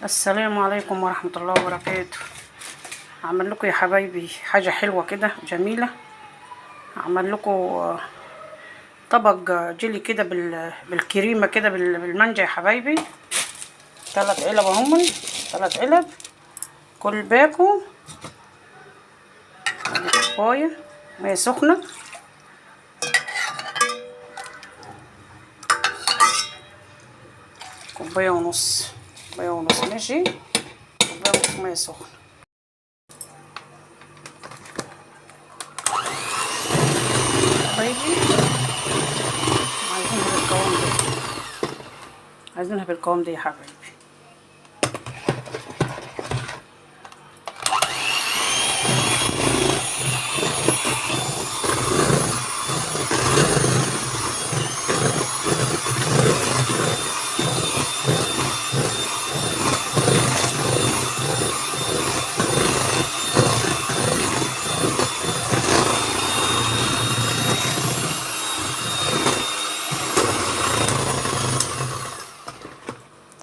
السلام عليكم ورحمة الله وبركاته. هعمل لكم يا حبايبي حاجة حلوة كده جميلة. هعمل لكم طبق جيلي كده بالكريمة كده بالمانجا يا حبايبي. 3 علب اهم، 3 علب. كل باكو كوباية مية سخنة، كوباية ونص، كوباية ونص ماشي، كوباية ونص مية سخنة. حبايبي عايزينها بالقوام ده، عايزينها بالقوام ده يا حبايبي.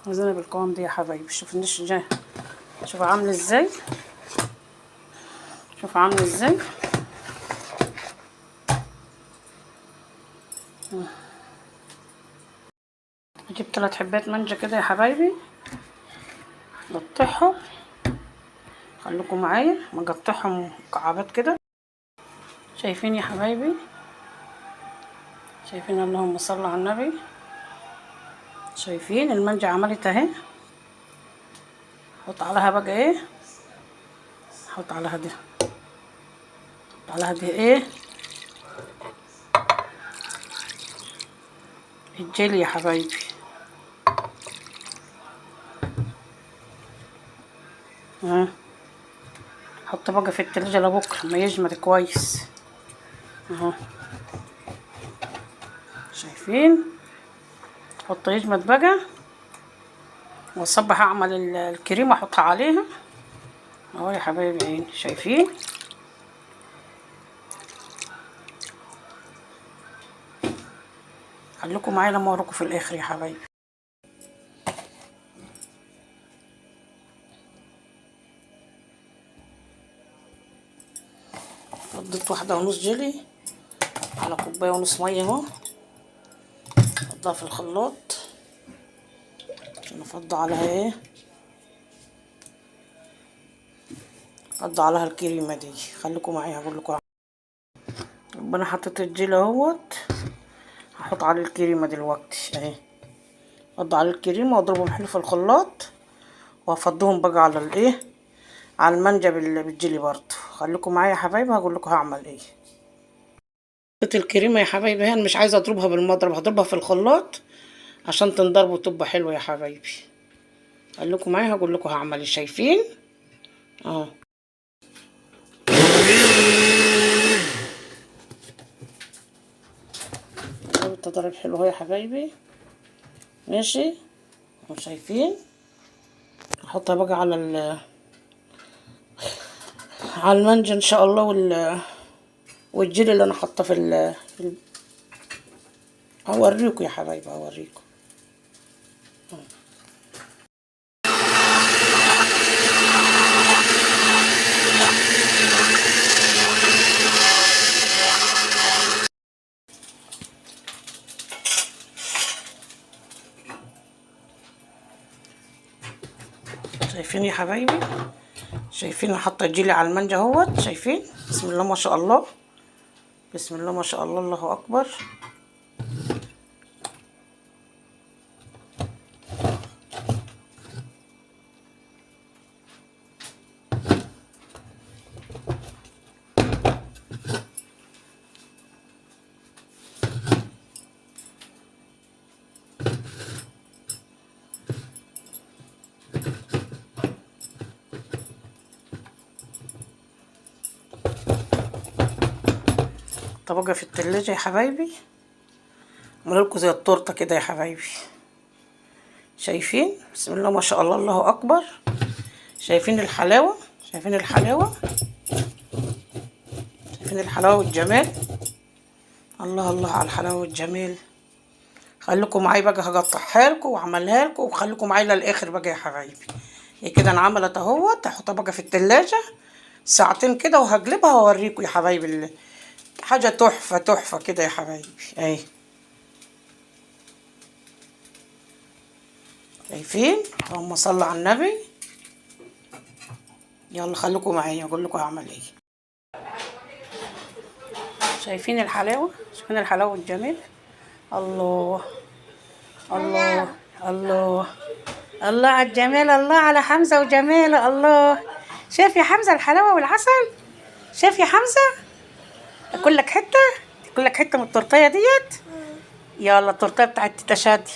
عايزينها بالقوام ده يا حبايبي. شوف النش جاي، شوف عامل ازاي، شوف عامل ازاي. اجيب 3 حبات مانجا كده يا حبايبي، نقطعهم، خليكم معايا نقطعهم مكعبات كده. شايفين يا حبايبي، شايفين؟ اللهم صل على النبي. شايفين المانجا عملت اهي. احط عليها بقى ايه، احط عليها دي، احط عليها دي ايه، الجيلي يا حبايبي. احط بقى في التلاجة لبكره ما يجمد كويس اهو. شايفين؟ احط يجمد بقى، واصبح اعمل الكريمه احطها عليها اهو يا حبايبي عيني. شايفين؟ خليكم معايا لما اوريكم في الاخر يا حبايبي. فضيت 1.5 جيلي على كوبايه ونص ميه اهو، افضيها في الخلاط عشان افضي عليها ايه، افضي عليها الكريمه دي. خليكم معايا هقول لكم. انا حطيت الجيلي اهوت، هحط عليه الكريمه دلوقتي اهي. افضي على الكريمه واضربهم حلو في الخلاط، وافضيهم بقى على الايه، على المانجا بالجيلي برضو. خليكم معايا يا حبايبي هقول لكم هعمل ايه. حطيت الكريمه يا حبايبي اهي، انا مش عايزه اضربها بالمضرب، هضربها في الخلاط عشان تنضرب وتبقى حلوه يا حبايبي. خليكم معايا هقول لكم هعمل ايه. شايفين اهو. التضارب حلو اهو يا حبايبي ماشي. شايفين؟ احطها بقى على المانجا ان شاء الله، والجيلي اللي انا حاطاه هوريكم يا حبايبي، هوريكم. شايفين يا حبايبي؟ شايفين؟ حاطه الجيلي على المانجا اهوت. شايفين؟ بسم الله ما شاء الله، بسم الله ما شاء الله، الله اكبر. طبقه في التلاجة يا حبايبي، عملولكوا زي التورته كده يا حبايبي. شايفين؟ بسم الله ما شاء الله، الله اكبر. شايفين الحلاوه؟ شايفين الحلاوه؟ شايفين الحلاوه والجمال؟ الله الله على الحلاوه والجمال. خليكم معايا بقى هقطعها لكم واعملها لكم، وخليكم معايا للاخر بقى يا حبايبي. هي كده انعملت اهوت. هحطها بقى في التلاجة ساعتين كده وهقلبها واوريكم يا حبايبي. حاجة تحفة تحفة كده يا حبايبي اهي. شايفين؟ اللهم صل على النبي. يلا خليكم معايا اقول لكم هعمل ايه. شايفين الحلاوة؟ شايفين الحلاوة الجميل؟ الله الله الله الله على الجمال، الله على حمزة وجماله. الله، شايف يا حمزة الحلاوة والعسل؟ شايف يا حمزة؟ اكل لك حتة؟ اكل لك حتة من التورتية ديت؟ يلا التورتية بتاعت تيتا شادي.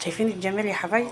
شايفين الجمال يا حبايبي؟